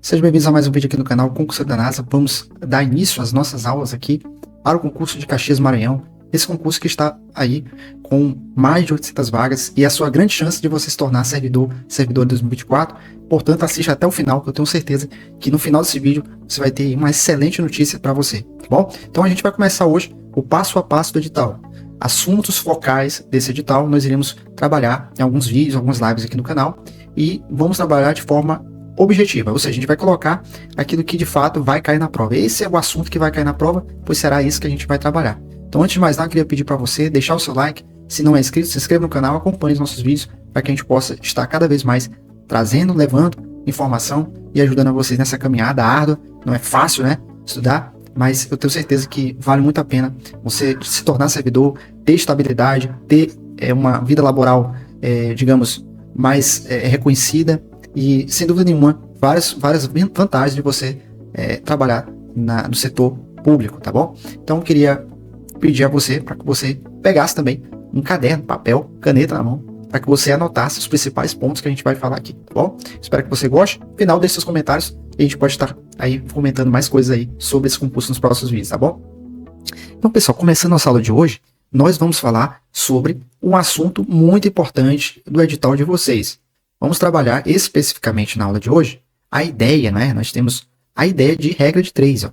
Sejam bem-vindos a mais um vídeo aqui no canal Concurso da NASA. Vamos dar início às nossas aulas aqui para o concurso de Caxias Maranhão. Esse concurso que está aí com mais de 800 vagas e a sua grande chance de você se tornar servidor em 2024. Portanto, assista até o final, que eu tenho certeza que no final desse vídeo você vai ter uma excelente notícia para você, tá bom? Então a gente vai começar hoje o passo a passo do edital. Assuntos focais desse edital, nós iremos trabalhar em alguns vídeos, algumas lives aqui no canal e vamos trabalhar de forma objetiva, ou seja, a gente vai colocar aquilo que de fato vai cair na prova. Esse é o assunto que vai cair na prova, pois será isso que a gente vai trabalhar. Então, antes de mais nada, eu queria pedir para você deixar o seu like. Se não é inscrito, se inscreva no canal, acompanhe os nossos vídeos para que a gente possa estar cada vez mais trazendo, levando informação e ajudando a vocês nessa caminhada árdua. Não é fácil, né, estudar, mas eu tenho certeza que vale muito a pena você se tornar servidor, ter estabilidade, ter uma vida laboral, digamos, mais reconhecida. E, sem dúvida nenhuma, várias vantagens de você trabalhar no setor público, tá bom? Então, eu queria pedir a você para que você pegasse também um caderno, papel, caneta na mão, para que você anotasse os principais pontos que a gente vai falar aqui, tá bom? Espero que você goste. No final, deixe seus comentários e a gente pode estar aí comentando mais coisas aí sobre esse concurso nos próximos vídeos, tá bom? Então, pessoal, começando a nossa aula de hoje, nós vamos falar sobre um assunto muito importante do edital de vocês. Vamos trabalhar especificamente na aula de hoje a ideia, né? Nós temos a ideia de regra de 3, ó.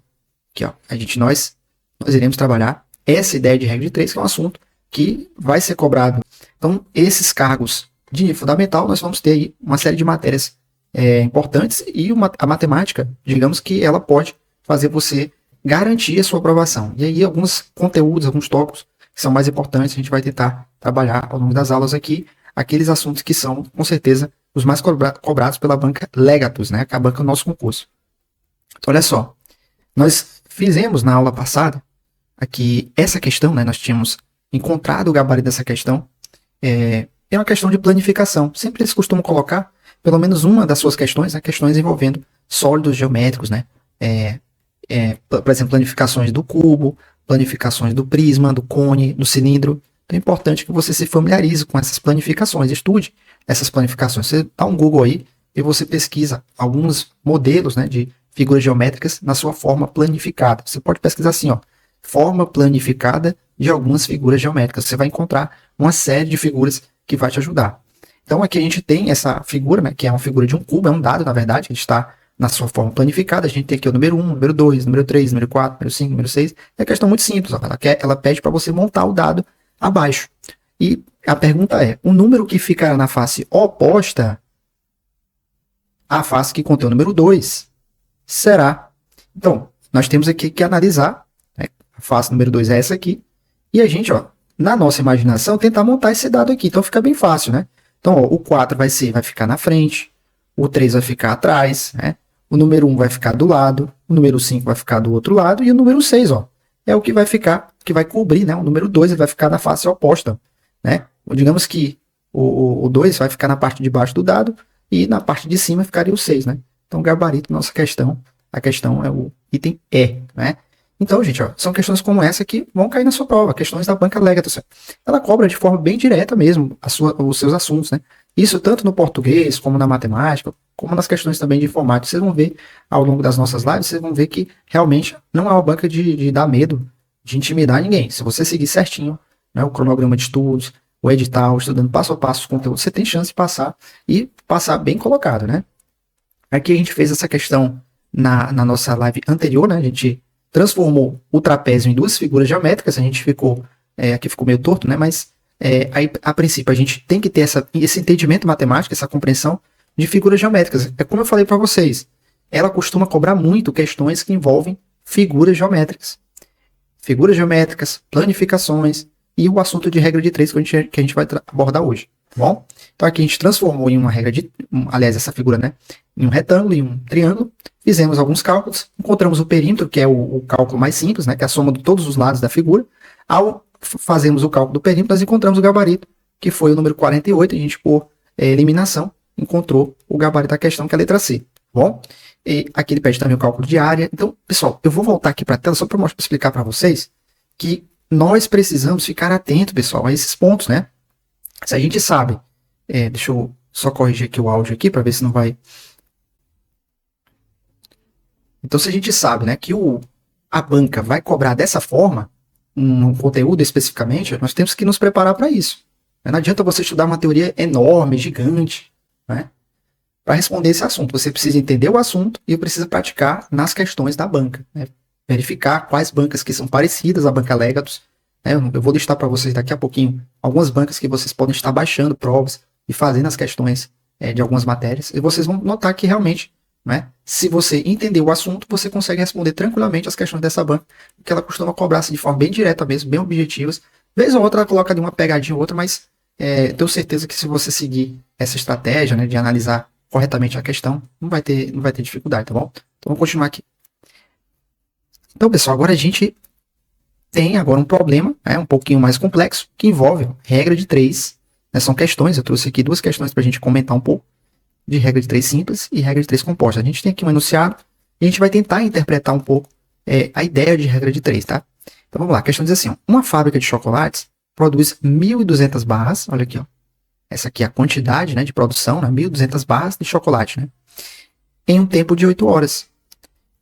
Aqui, ó. Nós iremos trabalhar essa ideia de regra de 3, que é um assunto que vai ser cobrado. Então, esses cargos de nível fundamental, nós vamos ter aí uma série de matérias importantes e a matemática, digamos que ela pode fazer você garantir a sua aprovação. E aí, alguns conteúdos, alguns tópicos que são mais importantes, a gente vai tentar trabalhar ao longo das aulas aqui, aqueles assuntos que são, com certeza, os mais cobrados pela banca Legatus, né? Que é a banca do nosso concurso. Então, olha só. Nós fizemos na aula passada aqui essa questão, né? Nós tínhamos encontrado o gabarito dessa questão. É uma questão de planificação. Sempre eles costumam colocar pelo menos uma das suas questões, né? Questões envolvendo sólidos geométricos, né? Por exemplo, planificações do cubo, planificações do prisma, do cone, do cilindro. Então é importante que você se familiarize com essas planificações, estude essas planificações. Você dá um Google aí e você pesquisa alguns modelos, né, de figuras geométricas na sua forma planificada. Você pode pesquisar assim, ó, forma planificada de algumas figuras geométricas. Você vai encontrar uma série de figuras que vai te ajudar. Então aqui a gente tem essa figura, né, que é uma figura de um cubo, é um dado, na verdade, que está na sua forma planificada. A gente tem aqui o número 1, número 2, número 3, número 4, número 5, número 6. É questão muito simples, ó. Ela pede para você montar o dado abaixo. E a pergunta é, o número que ficará na face oposta à face que contém o número 2 será. Então, nós temos aqui que analisar, né? A face número 2 é essa aqui, e a gente, ó, na nossa imaginação, tentar montar esse dado aqui. Então fica bem fácil, né? Então, ó, o 4 vai ficar na frente, o 3 vai ficar atrás, né? O número 1 vai ficar do lado, o número 5 vai ficar do outro lado, e o número 6, ó, é o que vai ficar, que vai cobrir, né? O número 2 ele vai ficar na face oposta, né? Digamos que o 2 vai ficar na parte de baixo do dado e na parte de cima ficaria o 6, né? Então, o gabarito da nossa questão, a questão é o item E, né? Então, gente, ó, são questões como essa que vão cair na sua prova, questões da banca Legatus. Ela cobra de forma bem direta mesmo os seus assuntos, né? Isso tanto no português, como na matemática, como nas questões também de informática. Vocês vão ver ao longo das nossas lives, vocês vão ver que realmente não é uma banca de dar medo, de intimidar ninguém. Se você seguir certinho, né, o cronograma de estudos, o edital, estudando passo a passo o conteúdo, você tem chance de passar e passar bem colocado, né? Aqui a gente fez essa questão na nossa live anterior, né? A gente transformou o trapézio em duas figuras geométricas, a gente ficou, aqui ficou meio torto, né? Mas aí, a princípio, a gente tem que ter esse entendimento matemático, essa compreensão de figuras geométricas. É como eu falei para vocês, ela costuma cobrar muito questões que envolvem figuras geométricas. Figuras geométricas, planificações e o assunto de regra de 3 que a gente vai abordar hoje, tá bom? Então aqui a gente transformou em uma regra aliás, essa figura, né, em um retângulo e um triângulo, fizemos alguns cálculos, encontramos o perímetro, que é o cálculo mais simples, né, que é a soma de todos os lados da figura. Ao fazermos o cálculo do perímetro, nós encontramos o gabarito, que foi o número 48, a gente por eliminação encontrou o gabarito da questão, que é a letra C, tá bom? E aqui ele pede também o cálculo de área. Então, pessoal, eu vou voltar aqui para a tela só para explicar para vocês que nós precisamos ficar atento, pessoal, a esses pontos, né? Se a gente sabe, deixa eu só corrigir aqui o áudio aqui para ver se não vai Então, se a gente sabe, né, que a banca vai cobrar dessa forma, um conteúdo especificamente, nós temos que nos preparar para isso. Não adianta você estudar uma teoria enorme, gigante, né, para responder esse assunto. Você precisa entender o assunto e precisa praticar nas questões da banca, né? Verificar quais bancas que são parecidas à banca Legatus. Né? Eu vou listar para vocês daqui a pouquinho algumas bancas que vocês podem estar baixando provas e fazendo as questões de algumas matérias. E vocês vão notar que realmente, né, se você entender o assunto, você consegue responder tranquilamente as questões dessa banca, porque ela costuma cobrar de forma bem direta mesmo, bem objetivas. Vez ou outra ela coloca de uma pegadinha ou outra, mas tenho certeza que se você seguir essa estratégia, né, de analisar corretamente a questão, não vai ter dificuldade, tá bom? Então vamos continuar aqui. Então, pessoal, agora a gente tem agora um problema, um pouquinho mais complexo, que envolve regra de 3. Né, são questões, eu trouxe aqui 2 questões para a gente comentar um pouco, de regra de 3 simples e regra de 3 composta. A gente tem aqui um enunciado e a gente vai tentar interpretar um pouco a ideia de regra de 3, tá? Então vamos lá, a questão diz assim, ó, uma fábrica de chocolates produz 1.200 barras, olha aqui, ó, essa aqui é a quantidade, né, de produção, né, 1.200 barras de chocolate, né, em um tempo de 8 horas,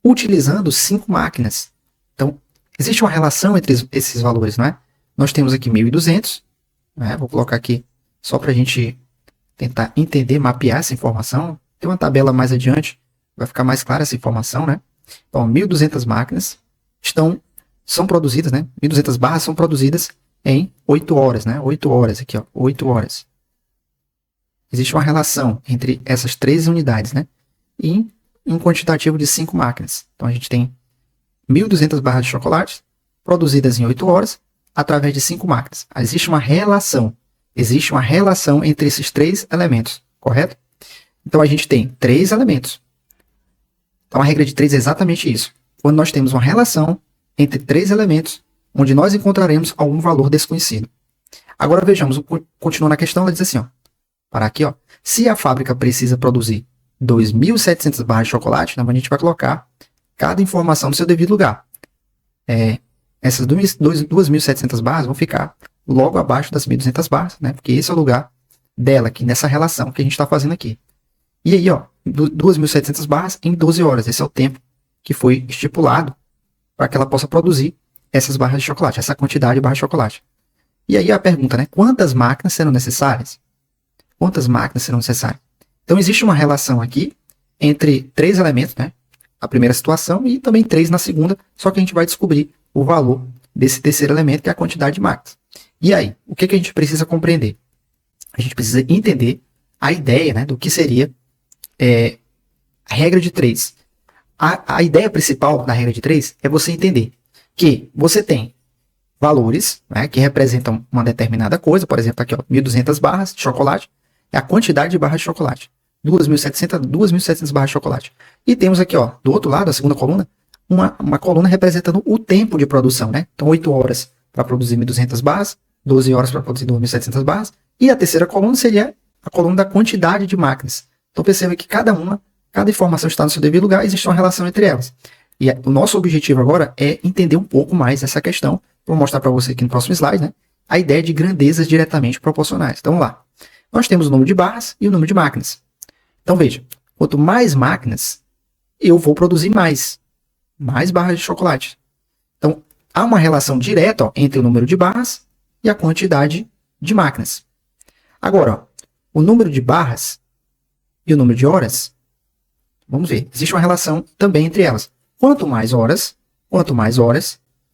utilizando 5 máquinas. Então, existe uma relação entre esses valores, não é? Nós temos aqui 1.200, né, vou colocar aqui só para a gente tentar entender, mapear essa informação. Tem uma tabela mais adiante, vai ficar mais clara essa informação, né? Então, 1.200 máquinas são produzidas, né? 1.200 barras são produzidas em 8 horas, né? 8 horas aqui, ó, 8 horas. Existe uma relação entre essas 3 unidades, né? E um quantitativo de 5 máquinas. Então, a gente tem 1.200 barras de chocolate produzidas em 8 horas através de 5 máquinas. Existe uma relação. Existe uma relação entre esses 3 elementos, correto? Então, a gente tem 3 elementos. Então, a regra de 3 é exatamente isso. Quando nós temos uma relação entre 3 elementos, onde nós encontraremos algum valor desconhecido. Agora, vejamos, continuando a questão, ela diz assim, ó, para aqui, ó, se a fábrica precisa produzir 2.700 barras de chocolate, então a gente vai colocar cada informação no seu devido lugar. Essas 2.700 barras vão ficar logo abaixo das 1.200 barras, né? Porque esse é o lugar dela aqui, nessa relação que a gente está fazendo aqui. E aí, ó, 2.700 barras em 12 horas. Esse é o tempo que foi estipulado para que ela possa produzir essas barras de chocolate, essa quantidade de barras de chocolate. E aí a pergunta, né? Quantas máquinas serão necessárias? Quantas máquinas serão necessárias? Então, existe uma relação aqui entre 3 elementos, né? A primeira situação e também 3 na segunda, só que a gente vai descobrir o valor desse terceiro elemento, que é a quantidade de máquinas. E aí, o que a gente precisa compreender? A gente precisa entender a ideia, né, do que seria a regra de 3. A ideia principal da regra de 3 é você entender que você tem valores, né, que representam uma determinada coisa, por exemplo, aqui, ó, 1.200 barras de chocolate, é a quantidade de barras de chocolate. 2.700 barras de chocolate. E temos aqui, ó, do outro lado, a segunda coluna, uma coluna representando o tempo de produção, né? Então, 8 horas para produzir 1.200 barras, 12 horas para produzir 2.700 barras, e a terceira coluna seria a coluna da quantidade de máquinas. Então, perceba que cada informação está no seu devido lugar, existe uma relação entre elas. E o nosso objetivo agora é entender um pouco mais essa questão. Vou mostrar para você aqui no próximo slide, né? A ideia de grandezas diretamente proporcionais. Então, vamos lá. Nós temos o número de barras e o número de máquinas. Então, veja, quanto mais máquinas, eu vou produzir mais barras de chocolate. Então, há uma relação direta, ó, entre o número de barras e a quantidade de máquinas. Agora, ó, o número de barras e o número de horas, vamos ver, existe uma relação também entre elas. Quanto mais horas,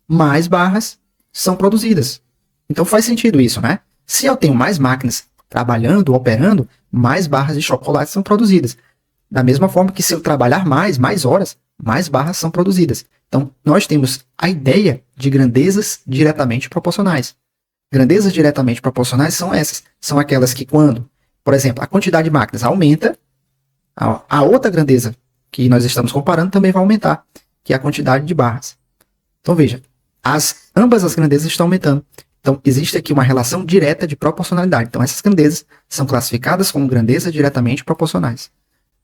mais barras são produzidas. Então, faz sentido isso, né? Se eu tenho mais máquinas trabalhando, operando, mais barras de chocolate são produzidas. Da mesma forma que se eu trabalhar mais horas, mais barras são produzidas. Então, nós temos a ideia de grandezas diretamente proporcionais. Grandezas diretamente proporcionais são essas. São aquelas que quando, por exemplo, a quantidade de máquinas aumenta, a outra grandeza que nós estamos comparando também vai aumentar, que é a quantidade de barras. Então, veja, ambas as grandezas estão aumentando. Então, existe aqui uma relação direta de proporcionalidade. Então, essas grandezas são classificadas como grandezas diretamente proporcionais.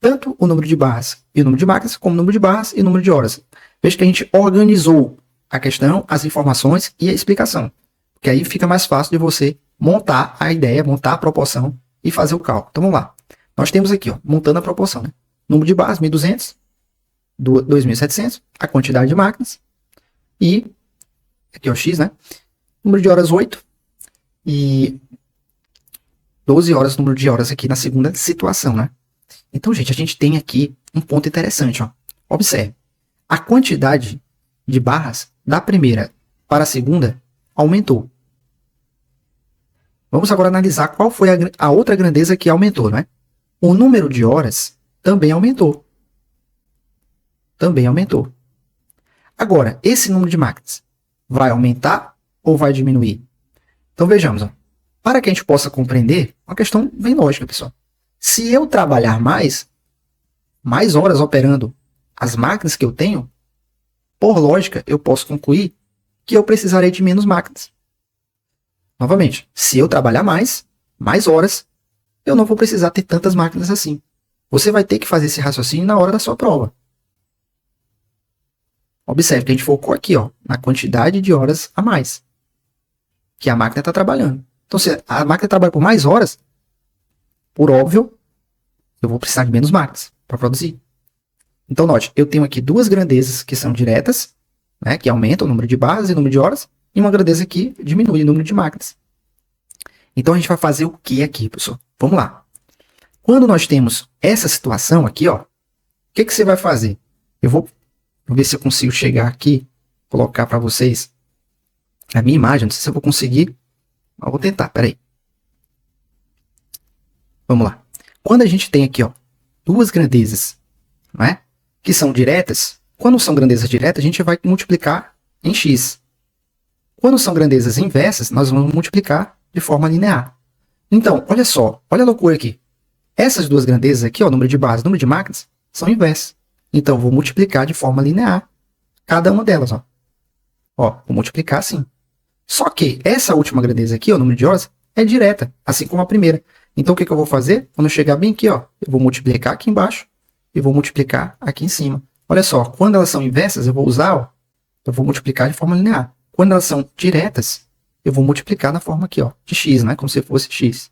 Tanto o número de barras e o número de máquinas, como o número de barras e o número de horas. Veja que a gente organizou a questão, as informações e a explicação. Porque aí fica mais fácil de você montar a ideia, montar a proporção e fazer o cálculo. Então, vamos lá. Nós temos aqui, ó, montando a proporção, né? Número de barras, 1.200. 2.700, a quantidade de máquinas, e aqui é o X, né? Número de horas 8, e 12 horas, número de horas aqui na segunda situação, né? Então, gente, a gente tem aqui um ponto interessante, ó. Observe, a quantidade de barras da primeira para a segunda aumentou. Vamos agora analisar qual foi a outra grandeza que aumentou, né? O número de horas também aumentou. Também aumentou. Agora, esse número de máquinas vai aumentar ou vai diminuir? Então vejamos, ó. Para que a gente possa compreender, uma questão bem lógica, pessoal. Se eu trabalhar mais horas operando as máquinas que eu tenho, por lógica, eu posso concluir que eu precisarei de menos máquinas. Novamente, se eu trabalhar mais horas, eu não vou precisar ter tantas máquinas assim. Você vai ter que fazer esse raciocínio na hora da sua prova. Observe que a gente focou aqui, ó, na quantidade de horas a mais que a máquina está trabalhando. Então, se a máquina trabalha por mais horas, por óbvio, eu vou precisar de menos máquinas para produzir. Então, note, eu tenho aqui duas grandezas que são diretas, né, que aumentam o número de barras e o número de horas, e uma grandeza que diminui o número de máquinas. Então, a gente vai fazer o que aqui, pessoal? Vamos lá. Quando nós temos essa situação aqui, ó, o que você vai fazer? Eu vou ver se eu consigo chegar aqui, colocar para vocês a minha imagem. Não sei se eu vou conseguir, mas vou tentar, peraí. Vamos lá. Quando a gente tem aqui, ó, duas grandezas, né, que são diretas, quando são grandezas diretas, a gente vai multiplicar em x. Quando são grandezas inversas, nós vamos multiplicar de forma linear. Então, olha só, olha a loucura aqui. Essas duas grandezas aqui, ó, número de barras e número de máquinas, são inversas. Então, vou multiplicar de forma linear cada uma delas, ó. Ó, vou multiplicar assim. Só que essa última grandeza aqui, ó, número de horas, é direta, assim como a primeira. Então, o que eu vou fazer? Quando eu chegar bem aqui, ó, eu vou multiplicar aqui embaixo e vou multiplicar aqui em cima. Olha só, quando elas são inversas, eu vou usar, ó, eu vou multiplicar de forma linear. Quando elas são diretas, eu vou multiplicar na forma aqui, ó, de x, né, como se fosse x.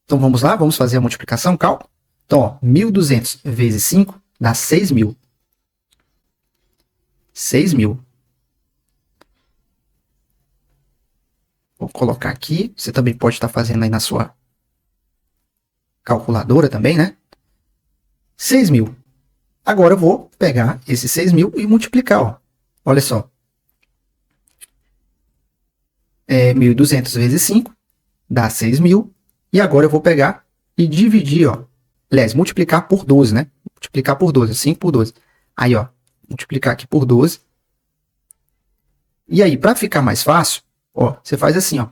Então, vamos lá, vamos fazer a multiplicação, cálculo. Então, ó, 1.200 vezes 5 dá 6.000. 6.000. Vou colocar aqui. Você também pode estar fazendo aí na sua calculadora também, né? 6.000. Agora eu vou pegar esses 6.000 e multiplicar, ó. Olha só. 1.200 vezes 5 dá 6.000. E agora eu vou pegar e dividir, ó. Aliás, multiplicar por 12, né? Multiplicar por 12, 5 por 12. Aí, ó, multiplicar aqui por 12. E aí, para ficar mais fácil, ó, você faz assim, ó.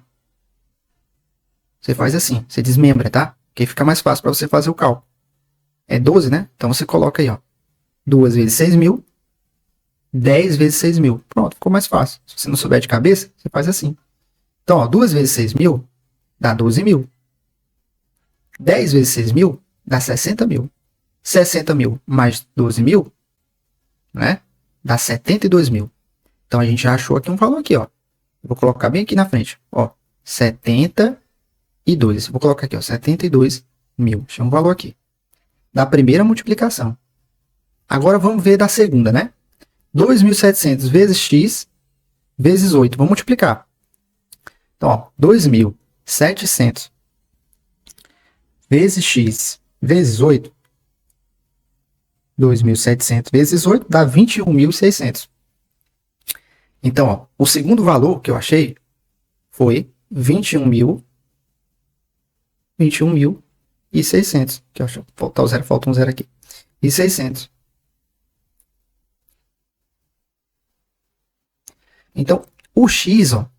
Você faz assim, você desmembra, tá? Porque fica mais fácil para você fazer o cálculo. É 12, né? Então você coloca aí, ó. 2 vezes 6.000, 10 vezes 6.000. Pronto, ficou mais fácil. Se você não souber de cabeça, você faz assim. Então, ó, 2 vezes 6.000 dá 12.000. 10 vezes 6.000 dá 60.000. 60.000 mais 12.000, né? Dá 72.000. Então a gente já achou aqui um valor aqui, ó. Vou colocar bem aqui na frente, ó. 72. Vou colocar aqui, ó. 72.000. Deixa um valor aqui. Da primeira multiplicação. Agora vamos ver da segunda, né? 2.700 vezes x vezes 8. Vamos multiplicar. Então, ó. 2.700 vezes x vezes 8. 2.700 vezes 8 dá 21.600. Então, ó, o segundo valor que eu achei foi 21.600. Que eu acho, falta um zero aqui. E 600. Então, o x, ó,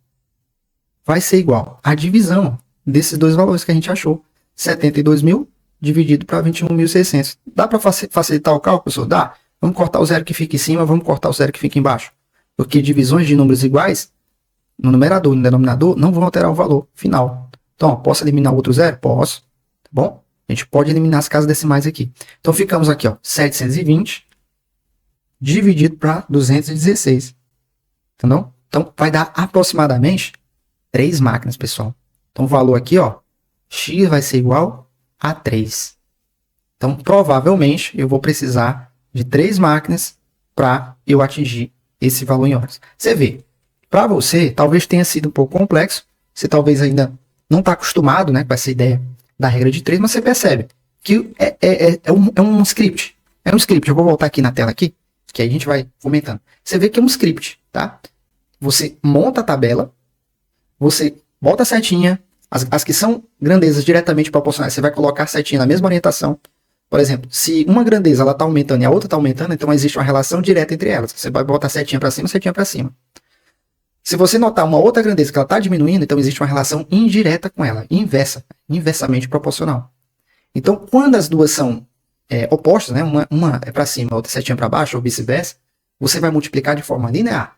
vai ser igual à divisão, ó, desses dois valores que a gente achou. 72.000 dividido para 21.600. Dá para facilitar o cálculo, pessoal? Dá. Vamos cortar o zero que fica em cima, vamos cortar o zero que fica embaixo. Porque divisões de números iguais, no numerador e no denominador, não vão alterar o valor final. Então, ó, posso eliminar outro zero? Posso. Tá bom? A gente pode eliminar as casas decimais aqui. Então, ficamos aqui, ó, 720 dividido para 216. Entendeu? Então, vai dar aproximadamente 3 máquinas, pessoal. Então, o valor aqui, ó, x vai ser igual a 3. Então, provavelmente, eu vou precisar de 3 máquinas para eu atingir esse valor em horas. Você vê, para você, talvez tenha sido um pouco complexo, você talvez ainda não está acostumado, né, com essa ideia da regra de 3, mas você percebe que é um script. É um script. Eu vou voltar aqui na tela aqui, que aí a gente vai comentando. Você vê que é um script, tá? Você monta a tabela, você bota a setinha, as que são grandezas diretamente proporcionais, você vai colocar a setinha na mesma orientação. Por exemplo, se uma grandeza está aumentando e a outra está aumentando, então existe uma relação direta entre elas. Você vai botar a setinha para cima, setinha para cima. Se você notar uma outra grandeza que ela está diminuindo, então existe uma relação indireta com ela, inversamente proporcional. Então, quando as duas são opostas, né, uma é para cima, a outra setinha para baixo, ou vice-versa, você vai multiplicar de forma linear.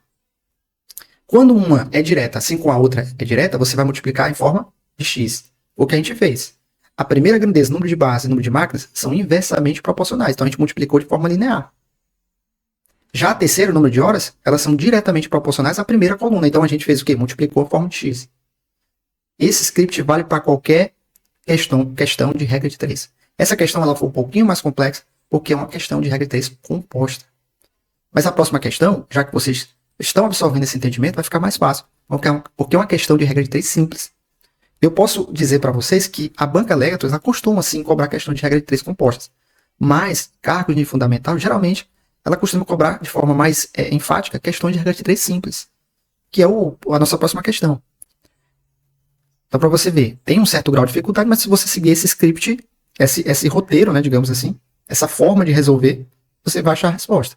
Quando uma é direta, assim como a outra é direta, você vai multiplicar em forma de x. O que a gente fez? A primeira grandeza, número de barras e número de máquinas, são inversamente proporcionais. Então, a gente multiplicou de forma linear. Já a terceira, o número de horas, elas são diretamente proporcionais à primeira coluna. Então, a gente fez o quê? Multiplicou em forma de x. Esse script vale para qualquer questão de regra de 3. Essa questão ela foi um pouquinho mais complexa, porque é uma questão de regra de 3 composta. Mas a próxima questão, já que vocês estão absorvendo esse entendimento, vai ficar mais fácil, porque é uma questão de regra de 3 simples. Eu posso dizer para vocês que a banca Electros costuma sim cobrar questão de regra de 3 compostas, mas cargos de fundamental, geralmente, ela costuma cobrar de forma mais enfática questões de regra de 3 simples, que é a nossa próxima questão. Então, para você ver, tem um certo grau de dificuldade, mas se você seguir esse script, esse roteiro, né, digamos assim, essa forma de resolver, você vai achar a resposta.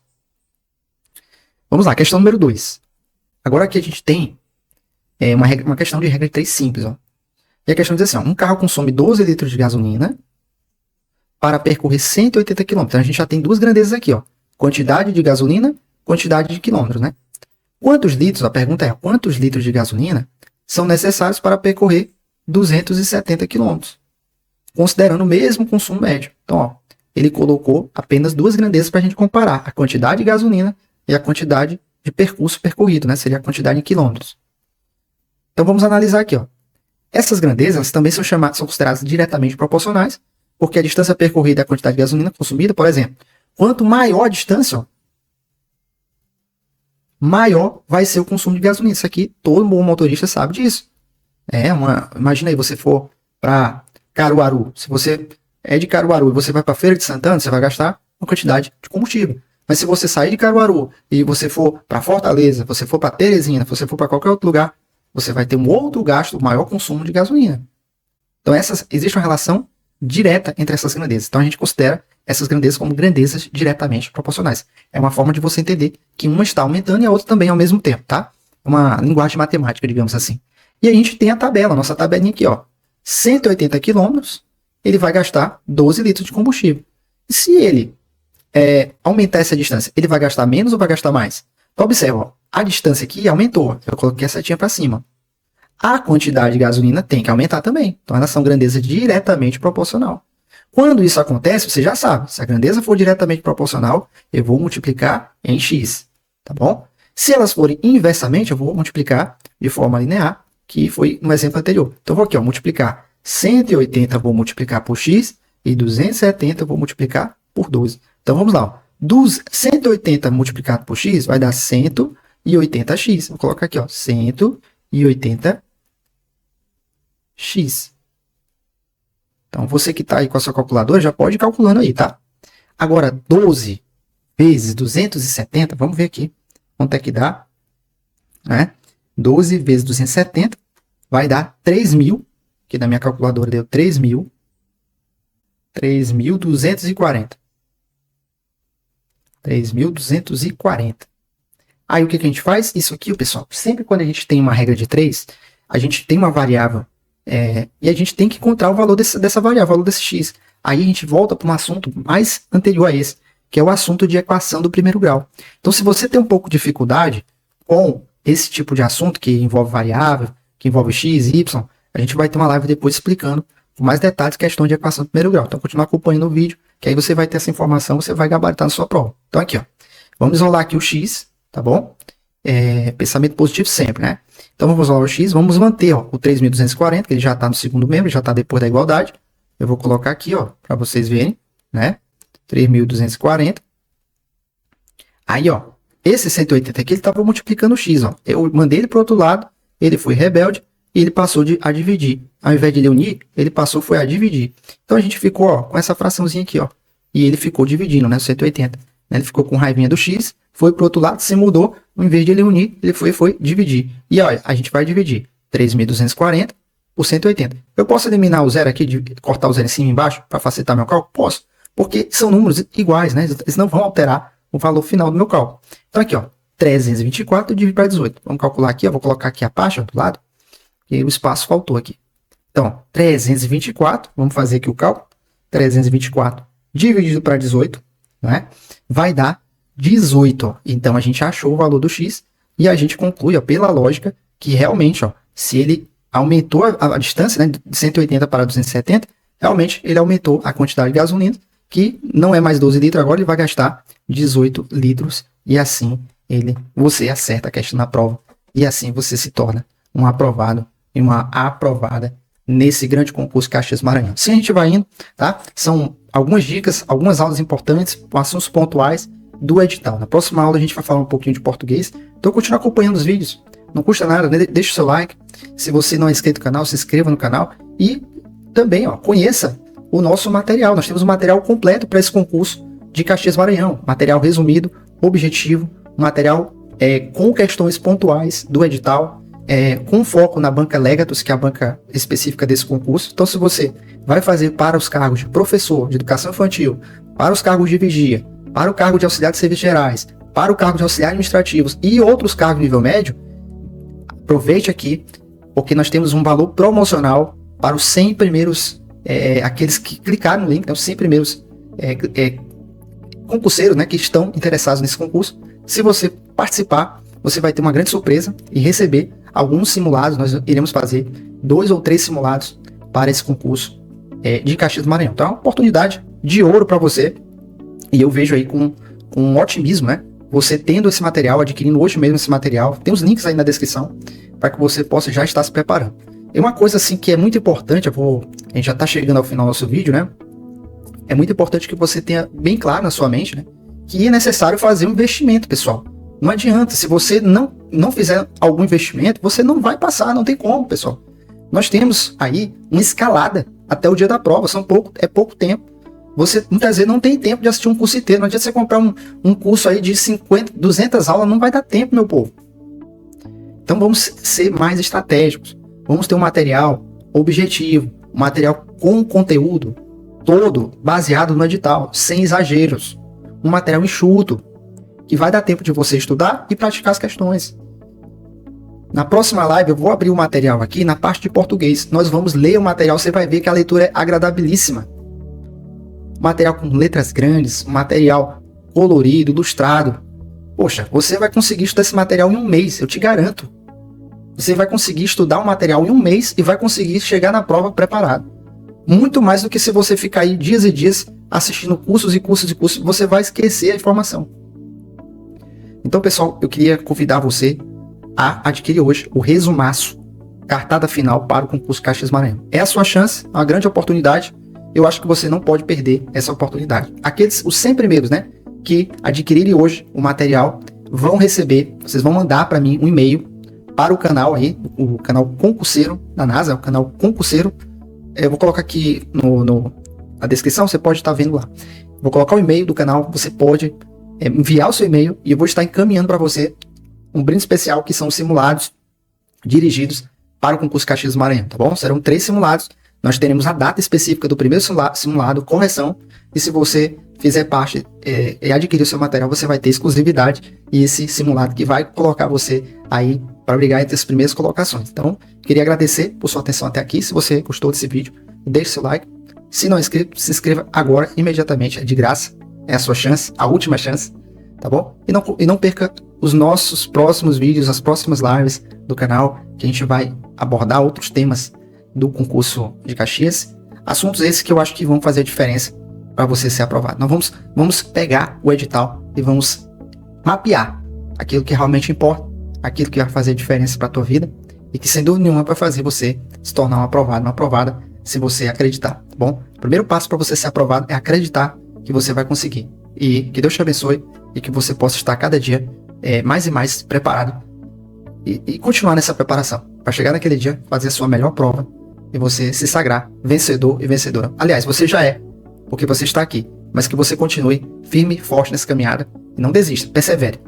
Vamos lá, questão número 2. Agora aqui a gente tem uma questão de regra de 3 simples. Ó. E a questão diz assim, ó, um carro consome 12 litros de gasolina para percorrer 180 km. Então a gente já tem duas grandezas aqui, ó. Quantidade de gasolina, quantidade de quilômetros, né? Quantos litros, a pergunta é, quantos litros de gasolina são necessários para percorrer 270 km? Considerando o mesmo consumo médio. Então, ó, ele colocou apenas duas grandezas para a gente comparar, a quantidade de gasolina e a quantidade de percurso percorrido, né? Seria a quantidade em quilômetros. Então vamos analisar aqui, ó. Essas grandezas também são consideradas diretamente proporcionais, porque a distância percorrida é a quantidade de gasolina consumida, por exemplo. Quanto maior a distância, ó, maior vai ser o consumo de gasolina. Isso aqui todo bom motorista sabe disso. Imagina aí, você for para Caruaru. Se você é de Caruaru e você vai para Feira de Santana, você vai gastar uma quantidade de combustível. Mas se você sair de Caruaru e você for para Fortaleza, você for para Teresina, você for para qualquer outro lugar, você vai ter um outro gasto, maior consumo de gasolina. Então existe uma relação direta entre essas grandezas. Então a gente considera essas grandezas como grandezas diretamente proporcionais. É uma forma de você entender que uma está aumentando e a outra também ao mesmo tempo, tá? É uma linguagem matemática, digamos assim. E a gente tem a tabela, nossa tabelinha aqui, ó. 180 quilômetros, ele vai gastar 12 litros de combustível. E se ele aumentar essa distância, ele vai gastar menos ou vai gastar mais? Então observa, ó, a distância aqui aumentou, eu coloquei a setinha para cima. A quantidade de gasolina tem que aumentar também. Então elas são grandeza diretamente proporcional. Quando isso acontece, você já sabe, se a grandeza for diretamente proporcional, eu vou multiplicar em x, tá bom? Se elas forem inversamente, eu vou multiplicar de forma linear, que foi no exemplo anterior. Então eu vou aqui, ó, multiplicar 180 eu vou multiplicar por x e 270 eu vou multiplicar por 12. Então vamos lá, ó. 180 multiplicado por x vai dar 180x. Vou colocar aqui, ó, 180x. Então, você que está aí com a sua calculadora já pode ir calculando aí, tá? Agora, 12 vezes 270, vamos ver aqui quanto é que dá. 12 vezes 270 vai dar 3.000, que na minha calculadora deu 3.240. 3.240. Aí o que a gente faz? Isso aqui, pessoal, sempre quando a gente tem uma regra de 3, a gente tem uma variável e a gente tem que encontrar o valor dessa variável, o valor desse x. Aí a gente volta para um assunto mais anterior a esse, que é o assunto de equação do primeiro grau. Então, se você tem um pouco de dificuldade com esse tipo de assunto que envolve variável, que envolve x, y, a gente vai ter uma live depois explicando com mais detalhes questão de equação do primeiro grau. Então, continua acompanhando o vídeo, que aí você vai ter essa informação, você vai gabaritar na sua prova. Então, aqui, ó, vamos isolar aqui o x, tá bom? Pensamento positivo sempre, né? Então, vamos isolar o x, vamos manter, ó, o 3.240, que ele já está no segundo membro, já está depois da igualdade. Eu vou colocar aqui, ó, para vocês verem, né? 3.240. Aí, ó, esse 180 aqui, ele estava multiplicando o x, ó. Eu mandei ele para o outro lado, ele foi rebelde e ele passou a dividir. Ao invés de ele unir, ele foi a dividir. Então a gente ficou, ó, com essa fraçãozinha aqui, ó. E ele ficou dividindo, né, 180. Ele ficou com raivinha do x, foi para o outro lado, se mudou, ao invés de ele unir, ele foi dividir. E olha, a gente vai dividir 3.240 por 180. Eu posso eliminar o zero aqui, cortar o zero em cima e embaixo, para facilitar meu cálculo? Posso, porque são números iguais, né? Eles não vão alterar o valor final do meu cálculo. Então aqui, ó, 324 dividido para 18. Vamos calcular aqui, eu vou colocar aqui a parte, ó, do lado, e o espaço faltou aqui. Então, ó, 324, vamos fazer aqui o cálculo, 324 dividido para 18, né? Vai dar 18, ó. Então a gente achou o valor do x e a gente conclui, ó, pela lógica, que realmente, ó, se ele aumentou a distância, né, de 180 para 270, realmente ele aumentou a quantidade de gasolina, que não é mais 12 litros, agora ele vai gastar 18 litros e assim você acerta a questão na prova e assim você se torna um aprovado e uma aprovada nesse grande concurso Caxias Maranhão. Assim a gente vai indo, tá? São algumas dicas, algumas aulas importantes, assuntos pontuais do edital. Na próxima aula a gente vai falar um pouquinho de português, então continue acompanhando os vídeos, não custa nada, né? Deixa o seu like, se você não é inscrito no canal, se inscreva no canal e também, ó, conheça o nosso material. Nós temos um material completo para esse concurso de Caxias Maranhão, material resumido, objetivo, material com questões pontuais do edital, com foco na banca Legatus, que é a banca específica desse concurso. Então, se você vai fazer para os cargos de professor de educação infantil, para os cargos de vigia, para o cargo de auxiliar de serviços gerais, para o cargo de auxiliar administrativos e outros cargos de nível médio, aproveite aqui, porque nós temos um valor promocional para os 100 primeiros, aqueles que clicaram no link, né, os 100 primeiros concurseiros, né, que estão interessados nesse concurso. Se você participar, você vai ter uma grande surpresa e receber alguns simulados. Nós iremos fazer 2 ou 3 simulados para esse concurso de Caxias do Maranhão. Então é uma oportunidade de ouro para você e eu vejo aí com um otimismo, né? Você tendo esse material, adquirindo hoje mesmo esse material, tem os links aí na descrição para que você possa já estar se preparando. E uma coisa assim que é muito importante, a gente já está chegando ao final do nosso vídeo, né? É muito importante que você tenha bem claro na sua mente, né, que é necessário fazer um investimento, pessoal. Não adianta, se você não fizer algum investimento, você não vai passar, não tem como, pessoal. Nós temos aí uma escalada até o dia da prova, é pouco tempo. Você muitas vezes não tem tempo de assistir um curso inteiro, não adianta você comprar um curso aí de 50, 200 aulas, não vai dar tempo, meu povo. Então vamos ser mais estratégicos, vamos ter um material objetivo, um material com conteúdo todo baseado no edital, sem exageros, um material enxuto, que vai dar tempo de você estudar e praticar as questões. Na próxima live eu vou abrir o material aqui na parte de português, nós vamos ler o material, você vai ver que a leitura é agradabilíssima. Material com letras grandes, material colorido, ilustrado. Poxa, você vai conseguir estudar esse material em um mês, eu te garanto. Você vai conseguir estudar o material em um mês e vai conseguir chegar na prova preparado. Muito mais do que se você ficar aí dias e dias assistindo cursos e cursos e cursos, você vai esquecer a informação. Então, pessoal, eu queria convidar você a adquirir hoje o resumaço, cartada final para o concurso Caxias Maranhão. É a sua chance, uma grande oportunidade. Eu acho que você não pode perder essa oportunidade. Os 100 primeiros, né, que adquirirem hoje o material, vão receber, vocês vão mandar para mim um e-mail para o canal aí, o canal concurseiro da NASA, o canal concurseiro. Eu vou colocar aqui na descrição, você pode estar vendo lá. Vou colocar o e-mail do canal, você pode enviar o seu e-mail e eu vou estar encaminhando para você um brinde especial que são simulados dirigidos para o concurso Caxias do Maranhão, tá bom? Serão 3 simulados, nós teremos a data específica do primeiro simulado, correção, e se você fizer parte e adquirir o seu material, você vai ter exclusividade e esse simulado que vai colocar você aí para brigar entre as primeiras colocações. Então, queria agradecer por sua atenção até aqui. Se você gostou desse vídeo, deixe seu like. Se não é inscrito, se inscreva agora, imediatamente, é de graça. É a sua chance, a última chance, tá bom? E não perca os nossos próximos vídeos, as próximas lives do canal, que a gente vai abordar outros temas do concurso de Caxias. Assuntos esses que eu acho que vão fazer a diferença para você ser aprovado. Nós vamos pegar o edital e vamos mapear aquilo que realmente importa, aquilo que vai fazer a diferença para a tua vida e que sem dúvida nenhuma vai fazer você se tornar um aprovado, uma aprovada, se você acreditar, tá bom? O primeiro passo para você ser aprovado é acreditar que você vai conseguir. E que Deus te abençoe e que você possa estar cada dia mais e mais preparado e continuar nessa preparação para chegar naquele dia, fazer a sua melhor prova e você se sagrar vencedor e vencedora. Aliás, você já é, porque você está aqui, mas que você continue firme e forte nessa caminhada e não desista, persevere.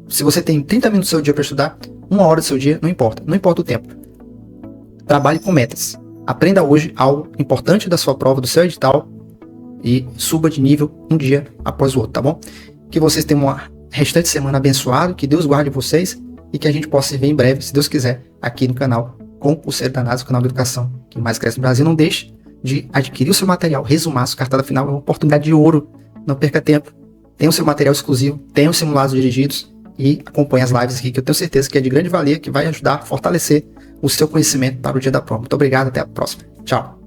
Se você tem 30 minutos do seu dia para estudar, 1 hora do seu dia, não importa o tempo. Trabalhe com metas. Aprenda hoje algo importante da sua prova, do seu edital, e suba de nível um dia após o outro, tá bom? Que vocês tenham uma restante semana abençoada, que Deus guarde vocês e que a gente possa se ver em breve, se Deus quiser, aqui no canal Concurseiro da NASA, o canal de educação que mais cresce no Brasil. Não deixe de adquirir o seu material, resumaço, cartada final, é uma oportunidade de ouro, não perca tempo. Tenha o seu material exclusivo, tenha os simulados dirigidos e acompanhe as lives aqui, que eu tenho certeza que é de grande valia, que vai ajudar a fortalecer o seu conhecimento para o dia da prova. Muito obrigado, até a próxima. Tchau.